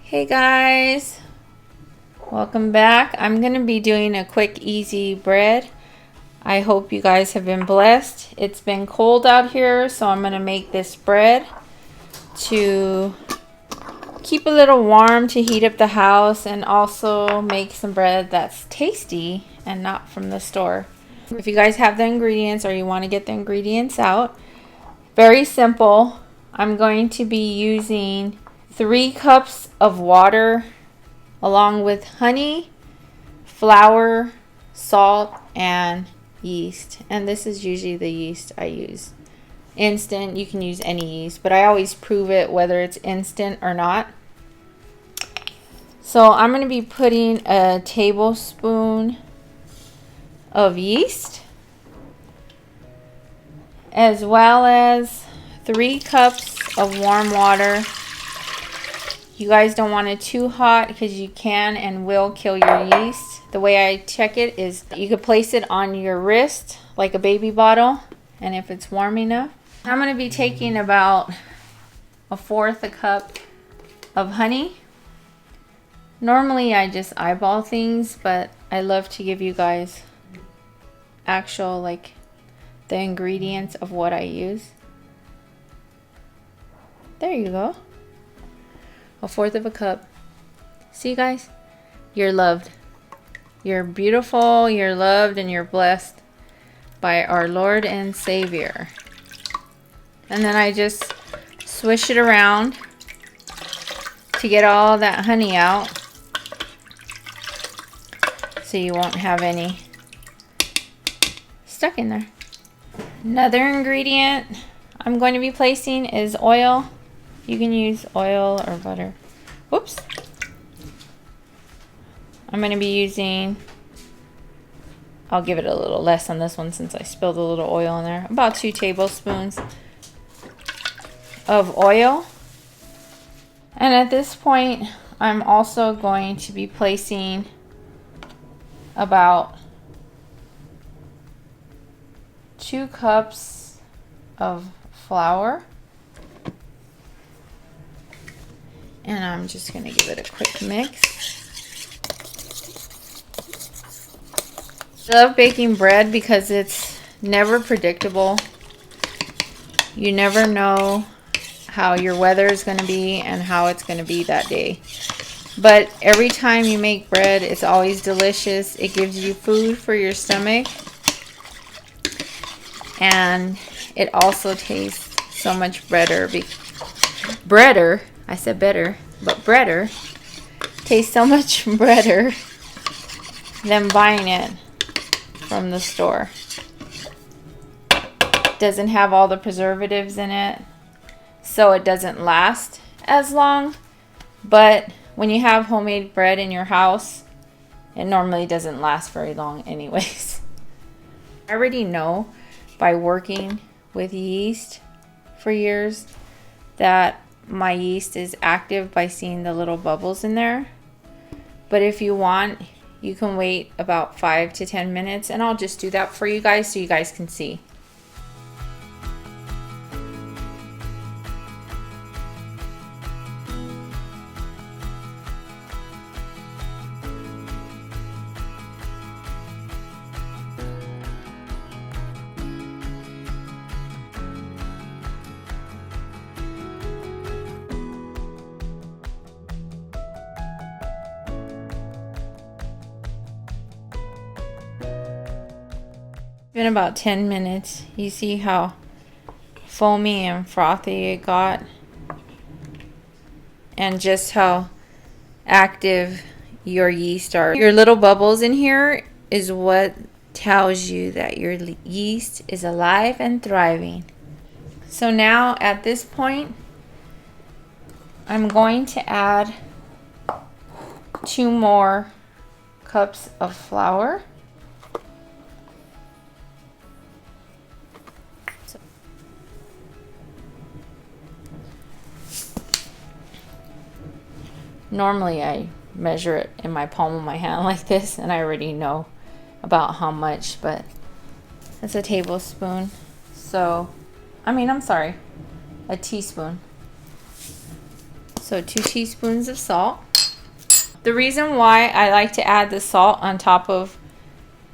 Hey guys, welcome back. I'm going to be doing a quick, easy bread. I hope you guys have been blessed. It's been cold out here, so I'm going to make this bread to keep a little warm, to heat up the house, and also make some bread that's tasty and not from the store. If you guys have the ingredients or you want to get the ingredients out, very simple. I'm going to be using 3 cups of water along with honey, flour, salt, and yeast. And this is usually the yeast I use. Instant, you can use any yeast, but I always prove it whether it's instant or not. So I'm going to be putting a tablespoon of yeast as well as 3 cups of warm water. You guys don't want it too hot because you can and will kill your yeast. The way I check it is you could place it on your wrist like a baby bottle, and if it's warm enough. I'm going to be taking about 1/4 a cup of honey. Normally I just eyeball things, but I love to give you guys actual the ingredients of what I use. There you go. 1/4 a cup. See, guys? You're loved. You're beautiful, you're loved, and you're blessed by our Lord and Savior. And then I just swish it around to get all that honey out so you won't have any stuck in there. Another ingredient I'm going to be placing is oil. You can use oil or butter. Whoops. I'm going to be using, I'll give it a little less on this one since I spilled a little oil in there. About 2 tablespoons of oil. And at this point, I'm also going to be placing about 2 cups of flour. And I'm just going to give it a quick mix. I love baking bread because it's never predictable. You never know how your weather is going to be and how it's going to be that day. But every time you make bread, it's always delicious. It gives you food for your stomach. And it also tastes so much better. I said better, but breader tastes so much better than buying it from the store. Doesn't have all the preservatives in it, so it doesn't last as long. But when you have homemade bread in your house, it normally doesn't last very long anyways. I already know by working with yeast for years that my yeast is active by seeing the little bubbles in there. But if you want, you can wait about 5 to 10 minutes, and I'll just do that for you guys so you guys can see. Been about 10 minutes. You see how foamy and frothy it got, and just how active your yeast are. Your little bubbles in here is what tells you that your yeast is alive and thriving. So now at this point, I'm going to add 2 more cups of flour. Normally I measure it in my palm of my hand like this, and I already know about how much, but it's a tablespoon. So, I'm sorry, a teaspoon. So 2 teaspoons of salt. The reason why I like to add the salt on top of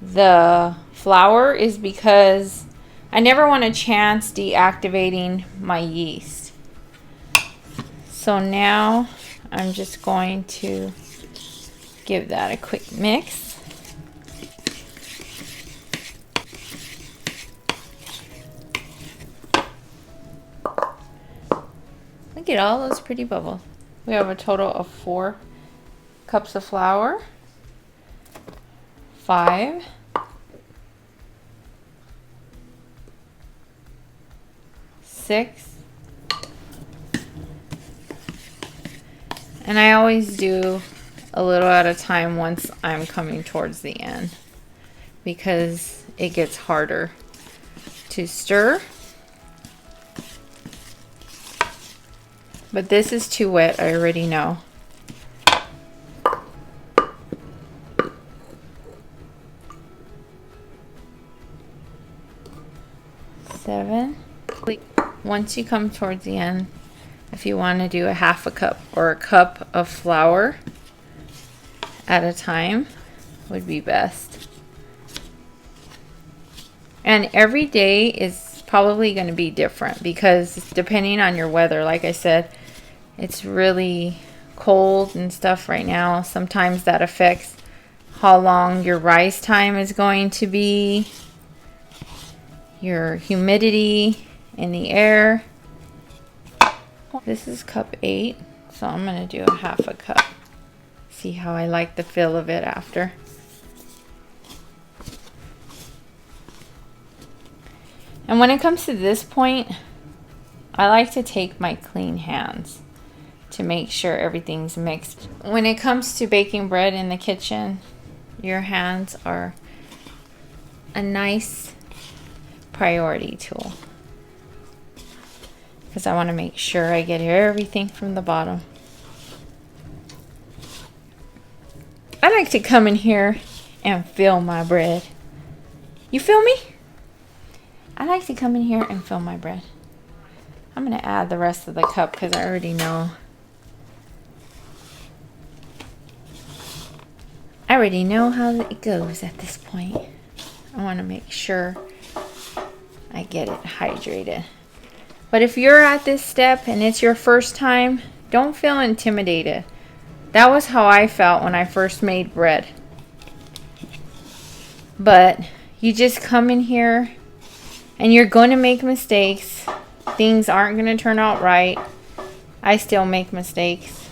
the flour is because I never want a chance deactivating my yeast. So now I'm just going to give that a quick mix. Look at all those pretty bubbles. We have a total of 4 cups of flour, 5, 6, and I always do a little at a time once I'm coming towards the end because it gets harder to stir. But this is too wet, I already know. Seven. Once you come towards the end, if you want to do a half a cup or a cup of flour at a time would be best. And every day is probably going to be different because depending on your weather, like I said, it's really cold and stuff right now. Sometimes that affects how long your rise time is going to be, your humidity in the air. This is cup 8, so I'm going to do a half a cup. See how I like the feel of it after. And when it comes to this point, I like to take my clean hands to make sure everything's mixed. When it comes to baking bread in the kitchen, your hands are a nice priority tool because I want to make sure I get everything from the bottom. I like to come in here and fill my bread. You feel me? I like to come in here and fill my bread. I'm going to add the rest of the cup because I already know. I already know how it goes at this point. I want to make sure I get it hydrated. But if you're at this step and it's your first time, don't feel intimidated. That was how I felt when I first made bread. But you just come in here and you're going to make mistakes. Things aren't going to turn out right. I still make mistakes.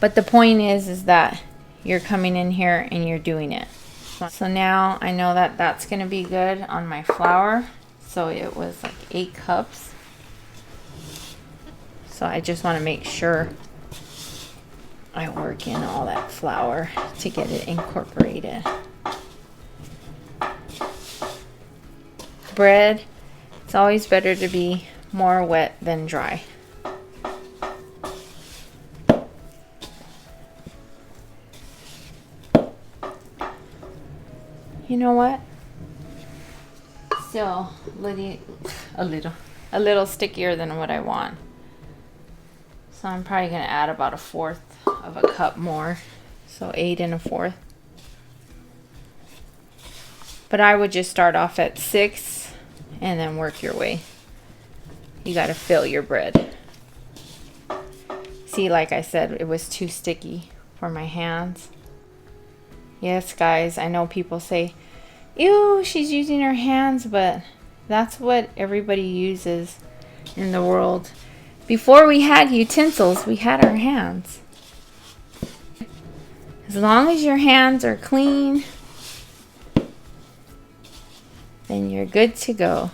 But the point is that you're coming in here and you're doing it. So now I know that that's going to be good on my flour. So it was like 8 cups. So I just want to make sure I work in all that flour to get it incorporated. Bread, it's always better to be more wet than dry. You know what? Still a little stickier than what I want. So I'm probably going to add about 1/4 of a cup more. So 8 1/4. But I would just start off at 6 and then work your way. You got to fill your bread. See, like I said, it was too sticky for my hands. Yes, guys, I know people say, ew, she's using her hands, but that's what everybody uses in the world. Before we had utensils, we had our hands. As long as your hands are clean, then you're good to go.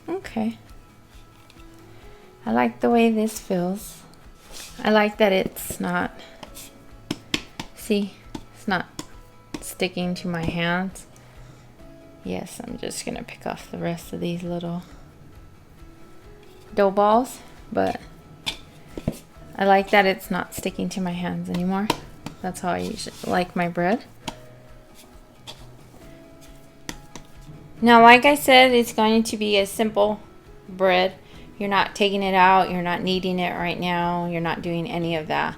Okay. I like the way this feels. I like that it's not, see, it's not sticking to my hands. Yes, I'm just going to pick off the rest of these little dough balls, but I like that it's not sticking to my hands anymore. That's how I usually like my bread. Now, like I said, it's going to be a simple bread. You're not taking it out, you're not kneading it right now, you're not doing any of that.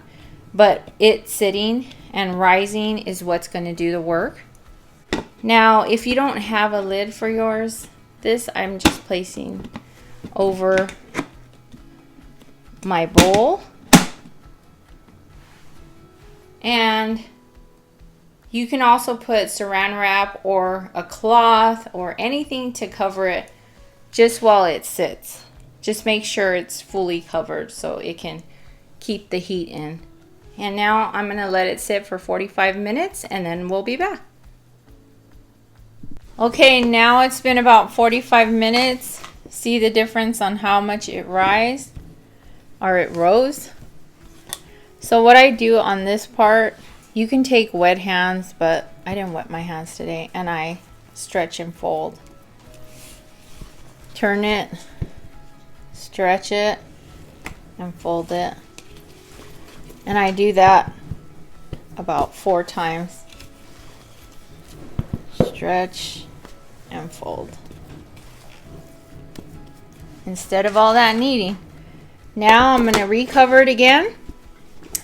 But it sitting and rising is what's going to do the work. Now, if you don't have a lid for yours, this I'm just placing over my bowl. And you can also put saran wrap or a cloth or anything to cover it just while it sits. Just make sure it's fully covered so it can keep the heat in. And now I'm going to let it sit for 45 minutes and then we'll be back. Okay, now it's been about 45 minutes. See the difference on how much it rose? So what I do on this part, you can take wet hands, but I didn't wet my hands today, and I stretch and fold. Turn it, stretch it, and fold it. And I do that about 4 times. Stretch and fold. Instead of all that kneading. Now I'm going to recover it again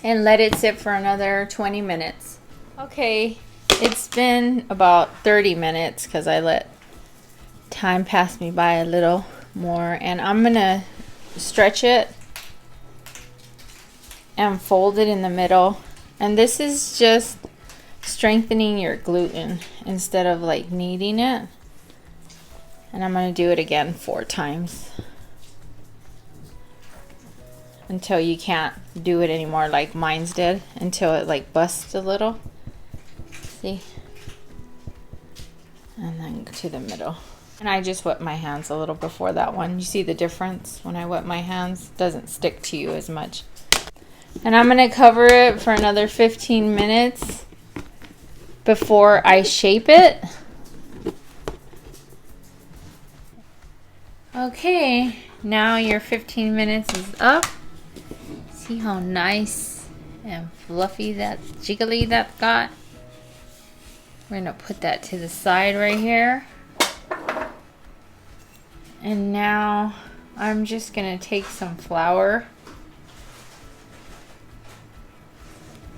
and let it sit for another 20 minutes. Okay, it's been about 30 minutes because I let time pass me by a little more, and I'm going to stretch it and fold it in the middle. And this is just strengthening your gluten instead of like kneading it. And I'm going to do it again 4 times until you can't do it anymore like mine's did, until it like busts a little. See? And then to the middle. And I just wet my hands a little before that one. You see the difference when I wet my hands? It doesn't stick to you as much. And I'm going to cover it for another 15 minutes before I shape it. Okay, now your 15 minutes is up. See how nice and fluffy that jiggly that got? We're going to put that to the side right here. And now I'm just going to take some flour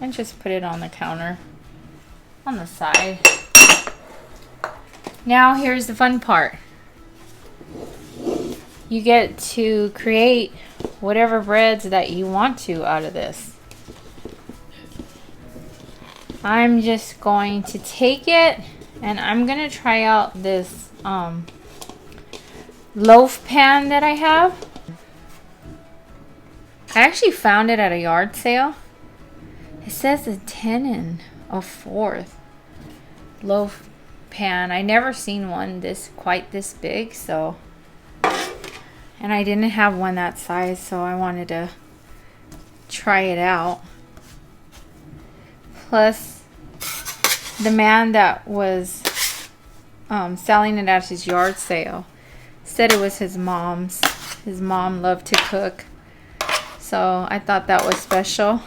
and just put it on the counter on the side. Now here's the fun part. You get to create whatever breads that you want to out of this. I'm just going to take it and I'm going to try out this loaf pan that I have. I actually found it at a yard sale. It says a 10 1/4 loaf pan. I never seen one quite this big, so, and I didn't have one that size, so I wanted to try it out. Plus, the man that was selling it at his yard sale said it was his mom's. His mom loved to cook, so I thought that was special.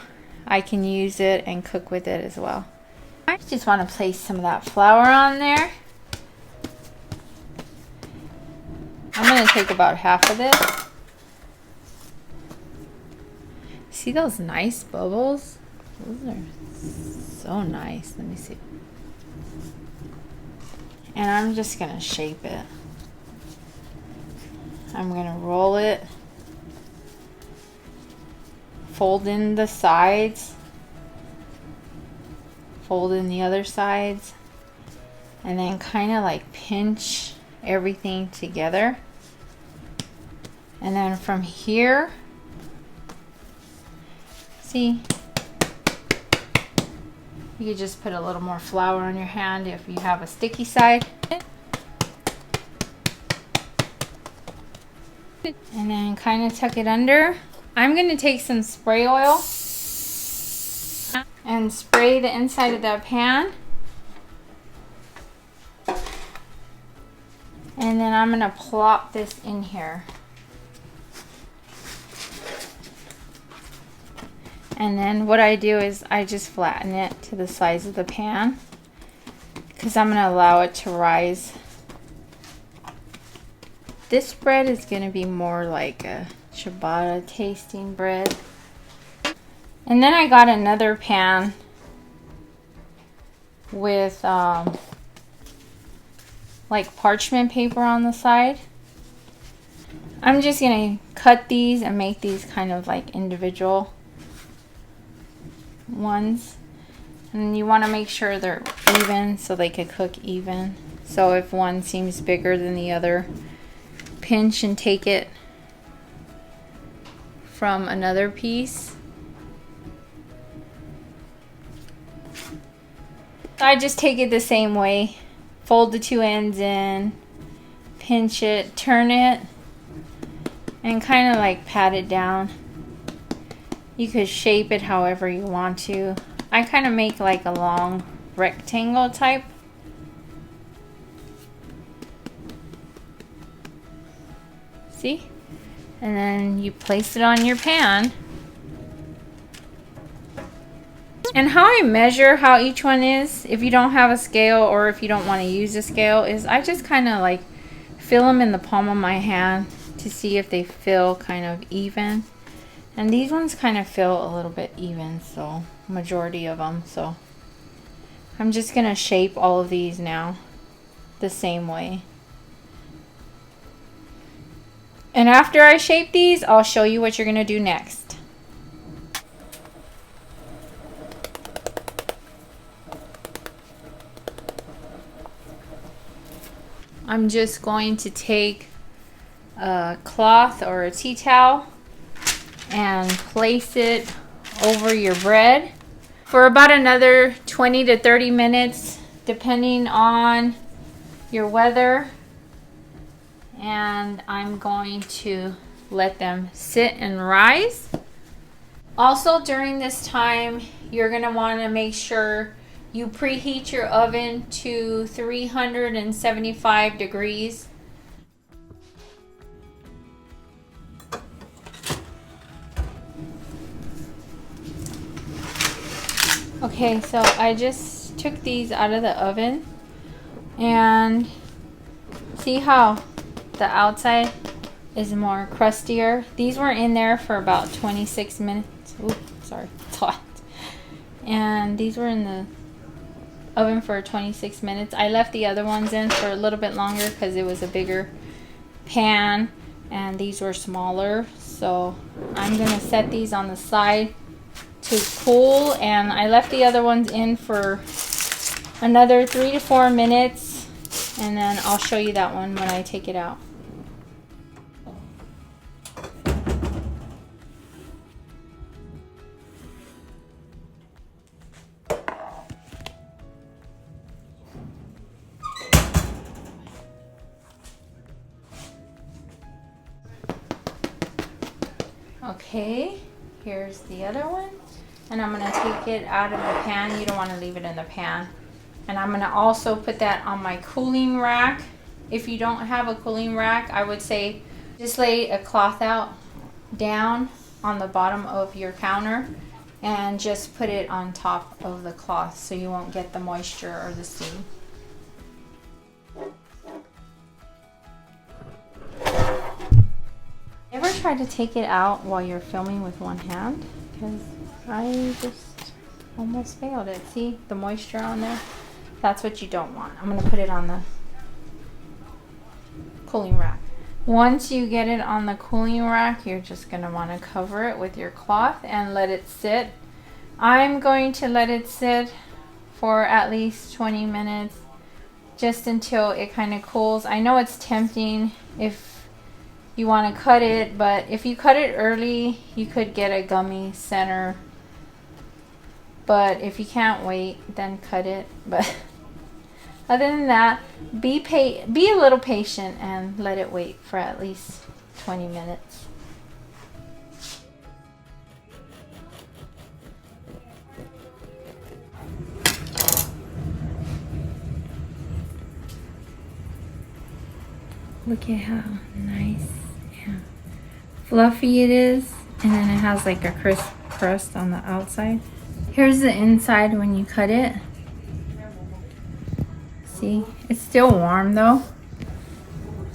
I can use it and cook with it as well. I just want to place some of that flour on there. I'm going to take about half of this. See those nice bubbles? Those are so nice. Let me see. And I'm just going to shape it. I'm going to roll it. Fold in the sides. Fold in the other sides. And then kind of like pinch everything together. And then from here, see, you could just put a little more flour on your hand if you have a sticky side. And then kind of tuck it under. I'm going to take some spray oil and spray the inside of that pan. And then I'm going to plop this in here. And then what I do is I just flatten it to the size of the pan because I'm going to allow it to rise This bread is going to be more like a ciabatta tasting bread. And then I got another pan with like parchment paper on the side. I'm just going to cut these and make these kind of like individual ones. And you want to make sure they're even so they could cook even. So if one seems bigger than the other, pinch and take it from another piece. I just take it the same way. Fold the two ends in, pinch it, turn it, and kind of like pat it down. You could shape it however you want to. I kind of make like a long rectangle type. See? And then you place it on your pan. And how I measure how each one is, if you don't have a scale or if you don't want to use a scale, is I just kind of like feel them in the palm of my hand to see if they feel kind of even. And these ones kind of feel a little bit even, so majority of them. So I'm just gonna shape all of these now the same way. And after I shape these, I'll show you what you're gonna do next. I'm just going to take a cloth or a tea towel and place it over your bread for about another 20 to 30 minutes depending on your weather. And I'm going to let them sit and rise. Also during this time, you're going to want to make sure you preheat your oven to 375 degrees. Okay, so I just took these out of the oven, and see how the outside is more crustier. These were in there for about 26 minutes. Ooh, sorry, it's hot. And these were in the oven for 26 minutes. I left the other ones in for a little bit longer because it was a bigger pan and these were smaller. So I'm gonna set these on the side to cool, and I left the other ones in for another 3 to 4 minutes, and then I'll show you that one when I take it out. Okay, here's the other one. And I'm going to take it out of the pan. You don't want to leave it in the pan. And I'm going to also put that on my cooling rack. If you don't have a cooling rack, I would say just lay a cloth out down on the bottom of your counter and just put it on top of the cloth so you won't get the moisture or the steam. Ever try to take it out while you're filming with one hand? Because I just almost failed it. See the moisture on there? That's what you don't want. I'm going to put it on the cooling rack. Once you get it on the cooling rack, you're just going to want to cover it with your cloth and let it sit. I'm going to let it sit for at least 20 minutes, just until it kind of cools. I know it's tempting if you want to cut it, but if you cut it early, you could get a gummy center. But if you can't wait, then cut it. But other than that, be a little patient and let it wait for at least 20 minutes. Look at how nice and fluffy it is, and then it has like a crisp crust on the outside. Here's the inside when you cut it. See, it's still warm though.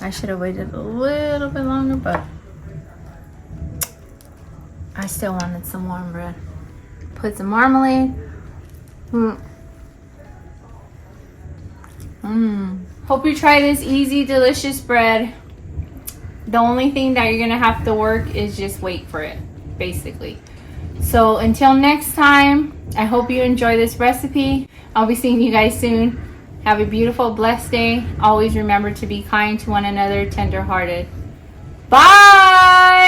I should have waited a little bit longer, but I still wanted some warm bread. Put some marmalade. Hope you try this easy, delicious bread. The only thing that you're gonna have to work is just wait for it, basically. So until next time, I hope you enjoy this recipe. I'll be seeing you guys soon. Have a beautiful, blessed day. Always remember to be kind to one another, tender-hearted. Bye!